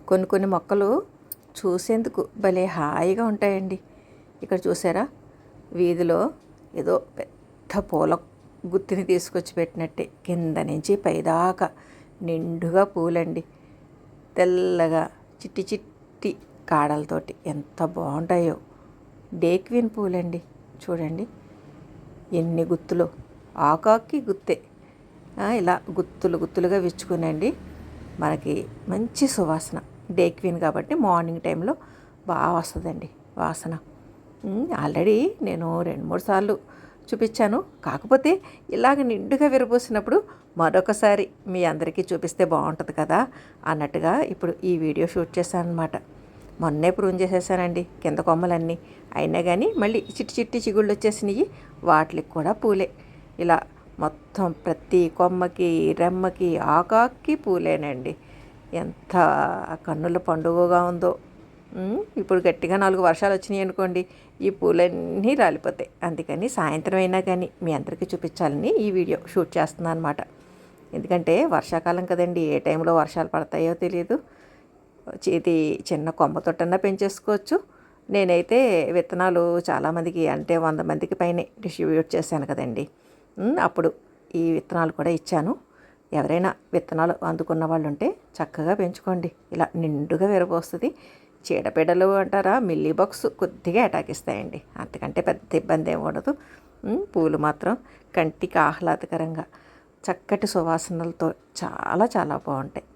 కొన్ని కొన్ని మొక్కలు చూసేందుకు భలే హాయిగా ఉంటాయండి. ఇక్కడ చూసారా, వీధిలో ఏదో పెద్ద పూల గుత్తిని తీసుకొచ్చి పెట్టినట్టే కింద నుంచి పైదాకా నిండుగా పూలండి. తెల్లగా చిట్టి చిట్టి కాడలతోటి ఎంత బాగుంటాయో. డేక్విన్ పూలండి, చూడండి ఎన్ని గుత్తులు, ఆకాకి గుత్తే. ఇలా గుత్తులు గుత్తులుగా విచ్చుకునండి. మనకి మంచి సువాసన. డేక్విన్ కాబట్టి మార్నింగ్ టైంలో బాగా వస్తుందండి వాసన. ఆల్రెడీ నేను 2-3 సార్లు చూపించాను. కాకపోతే ఇలాగ నిండుగా విరబోసినప్పుడు మరొకసారి మీ అందరికీ చూపిస్తే బాగుంటుంది కదా అన్నట్టుగా ఇప్పుడు ఈ వీడియో షూట్ చేశాను అనమాట. మొన్నే ప్రూన్ చేసేసానండి కింద కొమ్మలన్నీ. అయినా కానీ మళ్ళీ చిట్టి చిట్టి చిగుళ్ళు వచ్చేసినాయి. వాటికి కూడా పూలే. ఇలా మొత్తం ప్రతి కొమ్మకి, రెమ్మకి, ఆకాకి పూలేనండి. ఎంత కన్నుల పండుగగా ఉందో. ఇప్పుడు గట్టిగా 4 వర్షాలు వచ్చినాయి అనుకోండి, ఈ పూలన్నీ రాలిపోతాయి. అందుకని సాయంత్రం అయినా కానీ మీ అందరికీ చూపించాలని ఈ వీడియో షూట్ చేస్తున్నాను అనమాట. ఎందుకంటే వర్షాకాలం కదండి, ఏ టైంలో వర్షాలు పడతాయో తెలియదు. ఇది చిన్న కొమ్మ తొట్టన్నా పెంచేసుకోవచ్చు. నేనైతే విత్తనాలు చాలామందికి, అంటే 100 మందికి పైనే డిస్ట్రిబ్యూట్ చేశాను కదండి. అప్పుడు ఈ విత్తనాలు కూడా ఇచ్చాను. ఎవరైనా విత్తనాలు అందుకున్న వాళ్ళు ఉంటే చక్కగా పెంచుకోండి. ఇలా నిండుగా విరబోస్తుంది. చీడపీడలు అంటారా, మిల్లీ బగ్స్ కొద్దిగా అటాక్ ఇస్తాయండి. అంతకంటే పెద్ద ఇబ్బంది ఏమి ఉండదు. పూలు మాత్రం కంటికి ఆహ్లాదకరంగా చక్కటి సువాసనలతో చాలా చాలా బాగుంటాయి.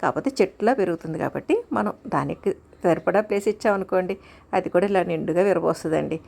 కాకపోతే చెట్టులా పెరుగుతుంది కాబట్టి మనం దానికి సరిపడా ప్లేస్ ఇచ్చామనుకోండి, అది కూడా ఇలా నిండుగా విరబోస్తుందండి.